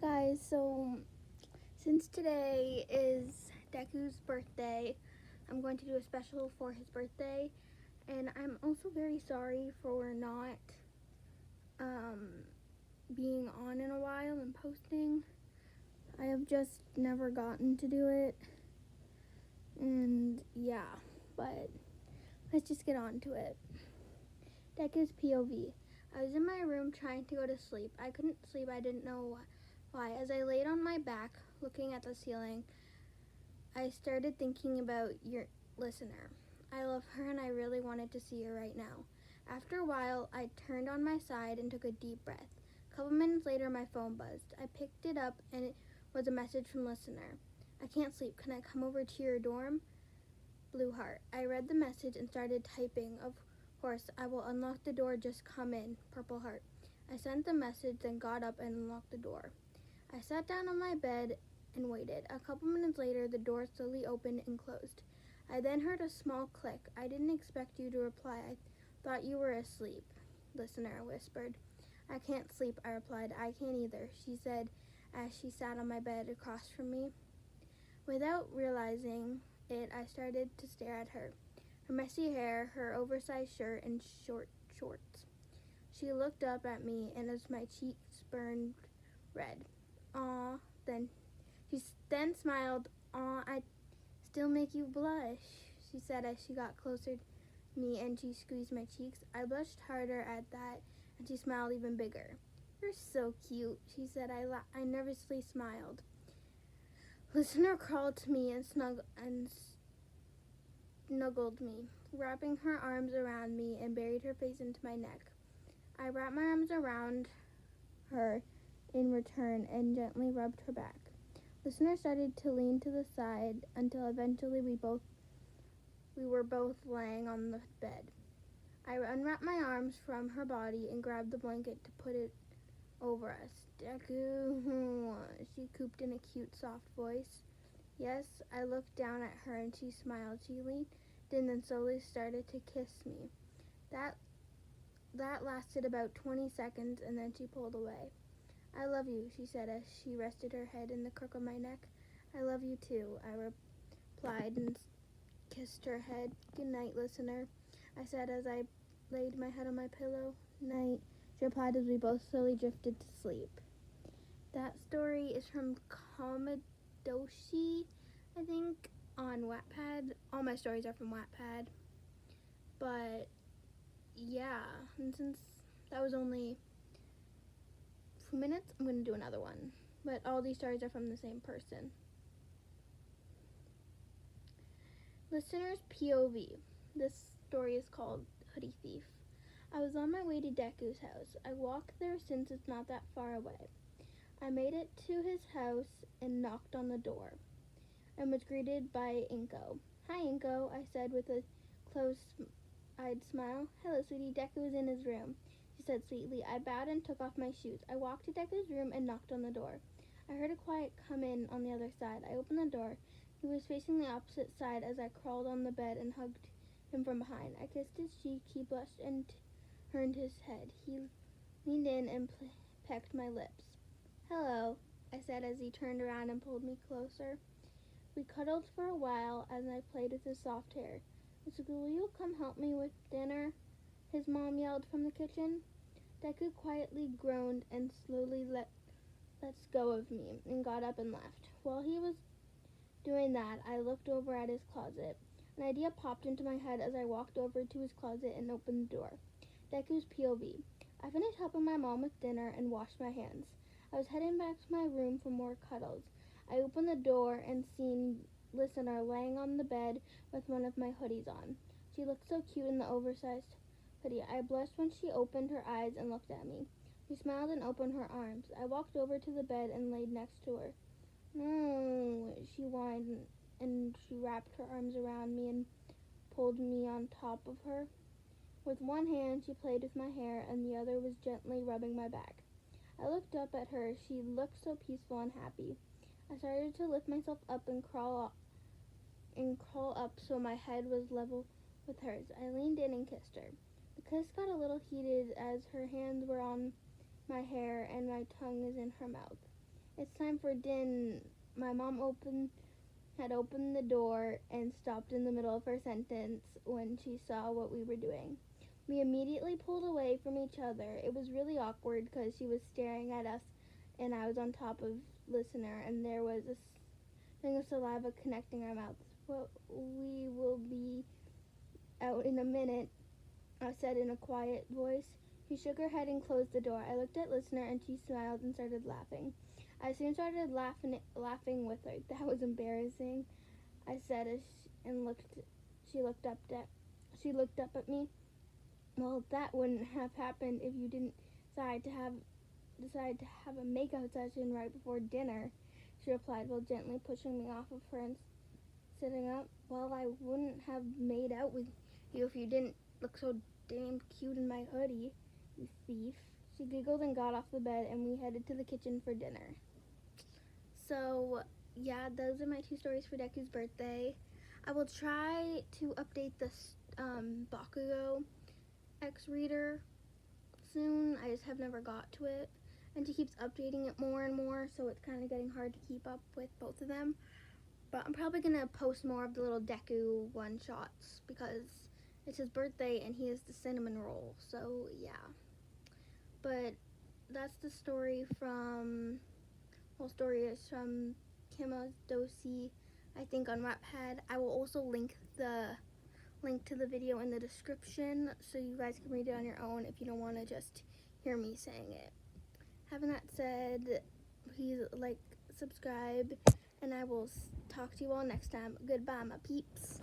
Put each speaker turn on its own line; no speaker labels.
Guys, so since today is Deku's birthday, I'm going to do a special for his birthday, and I'm also very sorry for not being on in a while and posting. I have just never gotten to do it, and yeah, but let's just get on to it. Deku's POV. I was in my room trying to go to sleep. I couldn't sleep, I didn't know why. As I laid on my back, looking at the ceiling, I started thinking about your listener. I love her and I really wanted to see her right now. After a while, I turned on my side and took a deep breath. A couple minutes later, my phone buzzed. I picked it up and it was a message from listener. I can't sleep. Can I come over to your dorm? Blue heart. I read the message and started typing. Of course, I will unlock the door. Just come in. Purple heart. I sent the message, then got up and unlocked the door. I sat down on my bed and waited. A couple minutes later, the door slowly opened and closed. I then heard a small click. I didn't expect you to reply. I thought you were asleep, listener whispered. I can't sleep, I replied. I can't either, she said as she sat on my bed across from me. Without realizing it, I started to stare at her. Her messy hair, her oversized shirt, and short shorts. She looked up at me, and as my cheeks burned red. Aw, she then smiled. Aw, I still make you blush, she said as she got closer to me and she squeezed my cheeks. I blushed harder at that, and she smiled even bigger. You're so cute, she said. I nervously smiled. Listener crawled to me and snuggled me, wrapping her arms around me and buried her face into my neck. I wrapped my arms around her in return and gently rubbed her back. Listener started to lean to the side until eventually we were both laying on the bed. I unwrapped my arms from her body and grabbed the blanket to put it over us. Deku, she cooed in a cute, soft voice. Yes, I looked down at her and she smiled. She leaned in and slowly started to kiss me. That lasted about 20 seconds and then she pulled away. I love you, she said as she rested her head in the crook of my neck. I love you too, I replied and kissed her head. Good night, listener, I said as I laid my head on my pillow. Night, she replied as we both slowly drifted to sleep. That story is from Komodoshi, I think, on Wattpad. All my stories are from Wattpad. But, yeah, and since that was only 2 minutes, I'm going to do another one. But all these stories are from the same person. Listener's POV. This story is called Hoodie Thief. I was on my way to Deku's house. I walked there since it's not that far away. I made it to his house and knocked on the door and was greeted by Inko. Hi, Inko, I said with a close-eyed smile. Hello, sweetie. Deku is in his room, she said sweetly. I bowed and took off my shoes. I walked to Deku's room and knocked on the door. I heard a quiet come in on the other side. I opened the door. He was facing the opposite side as I crawled on the bed and hugged him from behind. I kissed his cheek. He blushed and turned his head. He leaned in and pecked my lips. Hello, I said as he turned around and pulled me closer. We cuddled for a while as I played with his soft hair. Will you come help me with dinner? His mom yelled from the kitchen. Deku quietly groaned and slowly let go of me and got up and left. While he was doing that, I looked over at his closet. An idea popped into my head as I walked over to his closet and opened the door. Deku's POV. I finished helping my mom with dinner and washed my hands. I was heading back to my room for more cuddles. I opened the door and seen Listener laying on the bed with one of my hoodies on. She looked so cute in the oversized hoodie. I blushed when she opened her eyes and looked at me. She smiled and opened her arms. I walked over to the bed and laid next to her. No, she whined and she wrapped her arms around me and pulled me on top of her. With one hand, she played with my hair and the other was gently rubbing my back. I looked up at her. She looked so peaceful and happy. I started to lift myself up and crawl up so my head was level with hers. I leaned in and kissed her. The kiss got a little heated as her hands were on my hair and my tongue is in her mouth. It's time for din. My mom had opened the door and stopped in the middle of her sentence when she saw what we were doing. We immediately pulled away from each other. It was really awkward because she was staring at us and I was on top of listener and there was a thing of saliva connecting our mouths. Well, we will be out in a minute, I said in a quiet voice. She shook her head and closed the door. I looked at listener and she smiled and started laughing. I soon started laughing with her. That was embarrassing, I said and she looked up at me. Well, that wouldn't have happened if you didn't decide to have a makeout session right before dinner, she replied while gently pushing me off of her and sitting up. Well, I wouldn't have made out with you if you didn't look so damn cute in my hoodie, you thief. She giggled and got off the bed and we headed to the kitchen for dinner. So, yeah, those are my 2 stories for Deku's birthday. I will try to update this Bakugo X reader soon. I just have never got to it. And she keeps updating it more and more, so it's kind of getting hard to keep up with both of them. But I'm probably going to post more of the little Deku one-shots because it's his birthday and he has the cinnamon roll. So, yeah. But that's the story from... whole story is from Kimodosi, I think, on Wattpad. I will also link to the video in the description so you guys can read it on your own if you don't want to just hear me saying it. Having that said, please like, subscribe, and I will talk to you all next time. Goodbye, my peeps.